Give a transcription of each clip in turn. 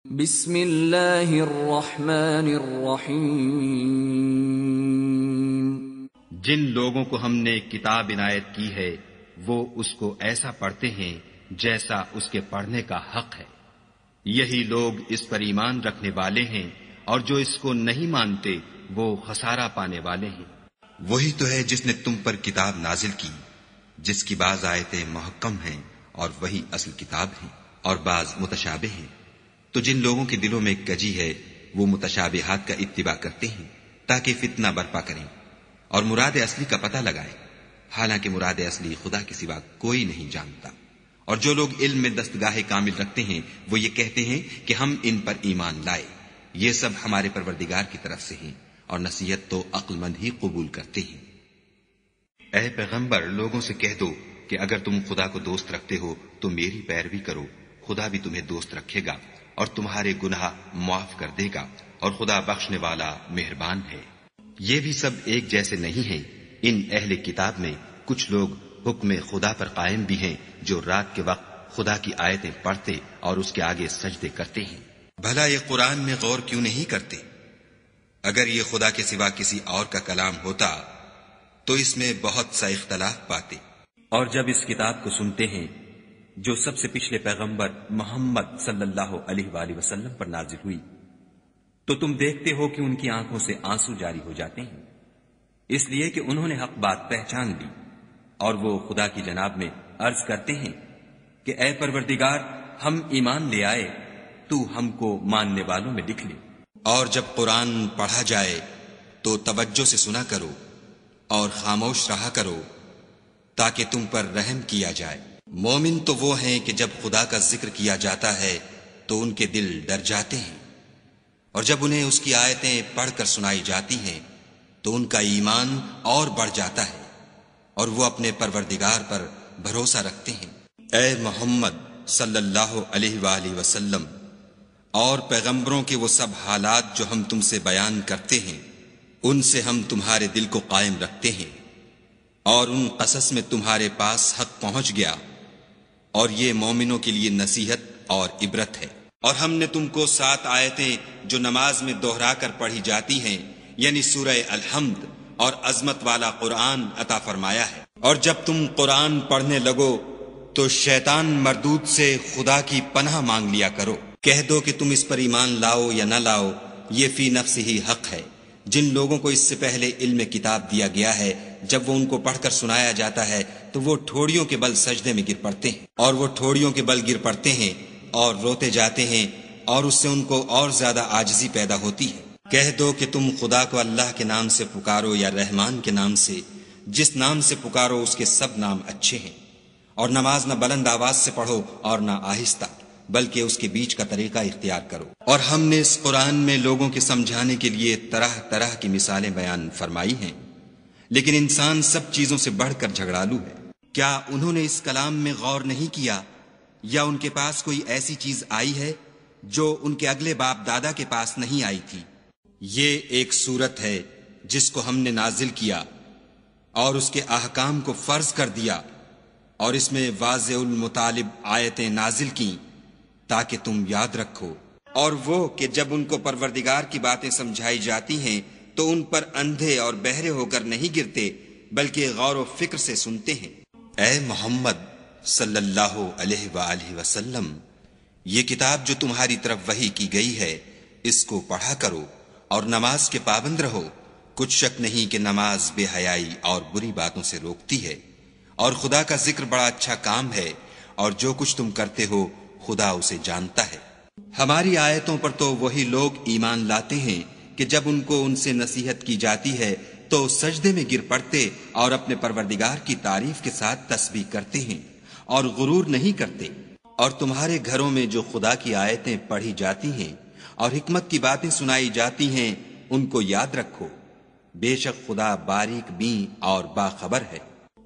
بسم اللہ الرحمن الرحیم۔ جن لوگوں کو ہم نے کتاب عنایت کی ہے وہ اس کو ایسا پڑھتے ہیں جیسا اس کے پڑھنے کا حق ہے، یہی لوگ اس پر ایمان رکھنے والے ہیں، اور جو اس کو نہیں مانتے وہ خسارہ پانے والے ہیں۔ وہی تو ہے جس نے تم پر کتاب نازل کی، جس کی بعض آیتیں محکم ہیں اور وہی اصل کتاب ہیں، اور بعض متشابہ ہیں۔ تو جن لوگوں کے دلوں میں کجی ہے وہ متشابہات کا اتباع کرتے ہیں تاکہ فتنہ برپا کریں اور مراد اصلی کا پتہ لگائیں، حالانکہ مراد اصلی خدا کے سوا کوئی نہیں جانتا۔ اور جو لوگ علم میں دستگاہ کامل رکھتے ہیں وہ یہ کہتے ہیں کہ ہم ان پر ایمان لائے، یہ سب ہمارے پروردگار کی طرف سے ہیں، اور نصیحت تو عقل مند ہی قبول کرتے ہیں۔ اے پیغمبر، لوگوں سے کہہ دو کہ اگر تم خدا کو دوست رکھتے ہو تو میری پیروی کرو، خدا بھی تمہیں دوست رکھے گا اور تمہارے گناہ معاف کر دے گا، اور خدا بخشنے والا مہربان ہے۔ یہ بھی سب ایک جیسے نہیں ہیں۔ ان اہل کتاب میں کچھ لوگ حکم خدا پر قائم بھی ہیں، جو رات کے وقت خدا کی آیتیں پڑھتے اور اس کے آگے سجدے کرتے ہیں۔ بھلا یہ قرآن میں غور کیوں نہیں کرتے؟ اگر یہ خدا کے سوا کسی اور کا کلام ہوتا تو اس میں بہت سا اختلاف پاتے۔ اور جب اس کتاب کو سنتے ہیں جو سب سے پچھلے پیغمبر محمد صلی اللہ علیہ وآلہ وسلم پر نازل ہوئی، تو تم دیکھتے ہو کہ ان کی آنکھوں سے آنسو جاری ہو جاتے ہیں، اس لیے کہ انہوں نے حق بات پہچان لی، اور وہ خدا کی جناب میں عرض کرتے ہیں کہ اے پروردگار، ہم ایمان لے آئے، تو ہم کو ماننے والوں میں لکھ لے۔ اور جب قرآن پڑھا جائے تو توجہ سے سنا کرو اور خاموش رہا کرو تاکہ تم پر رحم کیا جائے۔ مومن تو وہ ہیں کہ جب خدا کا ذکر کیا جاتا ہے تو ان کے دل ڈر جاتے ہیں، اور جب انہیں اس کی آیتیں پڑھ کر سنائی جاتی ہیں تو ان کا ایمان اور بڑھ جاتا ہے، اور وہ اپنے پروردگار پر بھروسہ رکھتے ہیں۔ اے محمد صلی اللہ علیہ وآلہ وسلم اور پیغمبروں کے وہ سب حالات جو ہم تم سے بیان کرتے ہیں، ان سے ہم تمہارے دل کو قائم رکھتے ہیں، اور ان قصص میں تمہارے پاس حق پہنچ گیا، اور یہ مومنوں کے لیے نصیحت اور عبرت ہے۔ اور ہم نے تم کو 7 آیتیں جو نماز میں دوہرا کر پڑھی جاتی ہیں، یعنی سورہ الحمد اور عظمت والا قرآن عطا فرمایا ہے۔ اور جب تم قرآن پڑھنے لگو تو شیطان مردود سے خدا کی پناہ مانگ لیا کرو۔ کہہ دو کہ تم اس پر ایمان لاؤ یا نہ لاؤ، یہ فی نفس ہی حق ہے۔ جن لوگوں کو اس سے پہلے علم کتاب دیا گیا ہے، جب وہ ان کو پڑھ کر سنایا جاتا ہے تو وہ ٹھوڑیوں کے بل سجدے میں گر پڑتے ہیں، اور وہ ٹھوڑیوں کے بل گر پڑتے ہیں اور روتے جاتے ہیں، اور اس سے ان کو اور زیادہ عاجزی پیدا ہوتی ہے۔ کہہ دو کہ تم خدا کو اللہ کے نام سے پکارو یا رحمان کے نام سے، جس نام سے پکارو اس کے سب نام اچھے ہیں، اور نماز نہ بلند آواز سے پڑھو اور نہ آہستہ، بلکہ اس کے بیچ کا طریقہ اختیار کرو۔ اور ہم نے اس قرآن میں لوگوں کے سمجھانے کے لیے طرح طرح کی مثالیں بیان فرمائی ہیں، لیکن انسان سب چیزوں سے بڑھ کر جھگڑالو ہے۔ کیا انہوں نے اس کلام میں غور نہیں کیا، یا ان کے پاس کوئی ایسی چیز آئی ہے جو ان کے اگلے باپ دادا کے پاس نہیں آئی تھی؟ یہ ایک سورت ہے جس کو ہم نے نازل کیا اور اس کے احکام کو فرض کر دیا، اور اس میں واضح المطالب آیتیں نازل کیں تاکہ تم یاد رکھو۔ اور وہ کہ جب ان کو پروردگار کی باتیں سمجھائی جاتی ہیں تو ان پر اندھے اور بہرے ہو کر نہیں گرتے، بلکہ غور و فکر سے سنتے ہیں۔ اے محمد صلی اللہ علیہ وآلہ وسلم، یہ کتاب جو تمہاری طرف وحی کی گئی ہے، اس کو پڑھا کرو اور نماز کے پابند رہو۔ کچھ شک نہیں کہ نماز بے حیائی اور بری باتوں سے روکتی ہے، اور خدا کا ذکر بڑا اچھا کام ہے، اور جو کچھ تم کرتے ہو خدا اسے جانتا ہے۔ ہماری آیتوں پر تو وہی لوگ ایمان لاتے ہیں کہ جب ان کو ان سے نصیحت کی جاتی ہے تو سجدے میں گر پڑتے اور اپنے پروردگار کی تعریف کے ساتھ تسبیح کرتے ہیں اور غرور نہیں کرتے۔ اور تمہارے گھروں میں جو خدا کی آیتیں پڑھی جاتی ہیں اور حکمت کی باتیں سنائی جاتی ہیں، ان کو یاد رکھو، بے شک خدا باریک بین اور باخبر ہے۔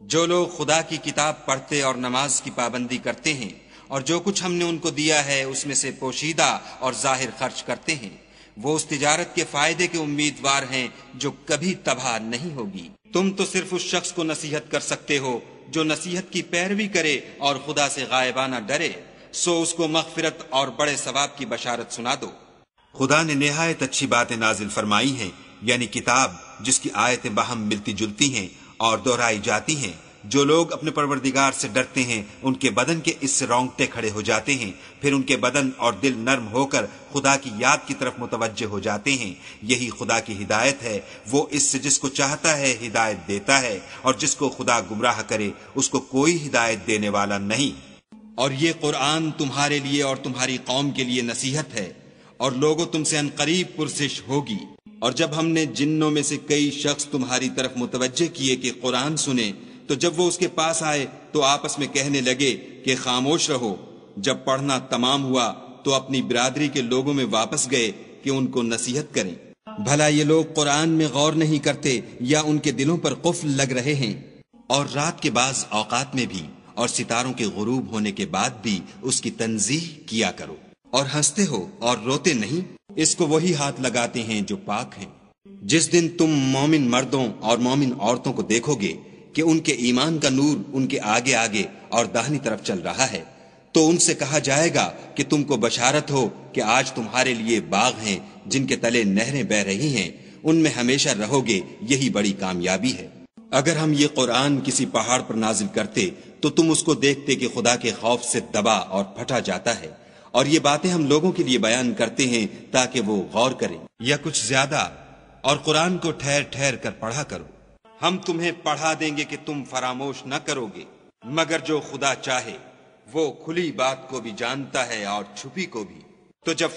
جو لوگ خدا کی کتاب پڑھتے اور نماز کی پابندی کرتے ہیں، اور جو کچھ ہم نے ان کو دیا ہے اس میں سے پوشیدہ اور ظاہر خرچ کرتے ہیں، وہ اس تجارت کے فائدے کے امیدوار ہیں جو کبھی تباہ نہیں ہوگی۔ تم تو صرف اس شخص کو نصیحت کر سکتے ہو جو نصیحت کی پیروی کرے اور خدا سے غائبانہ ڈرے، سو اس کو مغفرت اور بڑے ثواب کی بشارت سنا دو۔ خدا نے نہایت اچھی باتیں نازل فرمائی ہیں، یعنی کتاب جس کی آیتیں باہم ملتی جلتی ہیں اور دہرائی جاتی ہیں۔ جو لوگ اپنے پروردگار سے ڈرتے ہیں ان کے بدن کے اس سے رونگٹے کھڑے ہو جاتے ہیں، پھر ان کے بدن اور دل نرم ہو کر خدا کی یاد کی طرف متوجہ ہو جاتے ہیں۔ یہی خدا کی ہدایت ہے، وہ اس سے جس کو چاہتا ہے ہدایت دیتا ہے، اور جس کو خدا گمراہ کرے اس کو کوئی ہدایت دینے والا نہیں۔ اور یہ قرآن تمہارے لیے اور تمہاری قوم کے لیے نصیحت ہے، اور لوگوں تم سے عنقریب پرسش ہوگی۔ اور جب ہم نے جنوں میں سے کئی شخص تمہاری طرف متوجہ کیے کہ قرآن سنیں، تو جب وہ اس کے پاس آئے تو آپس میں کہنے لگے کہ خاموش رہو۔ جب پڑھنا تمام ہوا تو اپنی برادری کے لوگوں میں واپس گئے کہ ان کو نصیحت کریں۔ بھلا یہ لوگ قرآن میں غور نہیں کرتے یا ان کے دلوں پر قفل لگ رہے ہیں؟ اور رات کے بعض اوقات میں بھی اور ستاروں کے غروب ہونے کے بعد بھی اس کی تنزیہ کیا کرو، اور ہنستے ہو اور روتے نہیں، اس کو وہی ہاتھ لگاتے ہیں جو پاک ہیں۔ جس دن تم مومن مردوں اور مومن عورتوں کو دیکھو گے کہ ان کے ایمان کا نور ان کے آگے آگے اور داہنی طرف چل رہا ہے، تو ان سے کہا جائے گا کہ تم کو بشارت ہو کہ آج تمہارے لیے باغ ہیں جن کے تلے نہریں بہ رہی ہیں، ان میں ہمیشہ رہو گے، یہی بڑی کامیابی ہے۔ اگر ہم یہ قرآن کسی پہاڑ پر نازل کرتے تو تم اس کو دیکھتے کہ خدا کے خوف سے دبا اور پھٹا جاتا ہے، اور یہ باتیں ہم لوگوں کے لیے بیان کرتے ہیں تاکہ وہ غور کریں۔ یا کچھ زیادہ، اور قرآن کو ٹھہر ٹھہر کر پڑھا کرو۔ ہم تمہیں پڑھا دیں گے کہ تم فراموش نہ کرو گے، مگر جو خدا چاہے وہ کھلی بات کو بھی جانتا ہے اور چھپی کو بھی۔ تو جب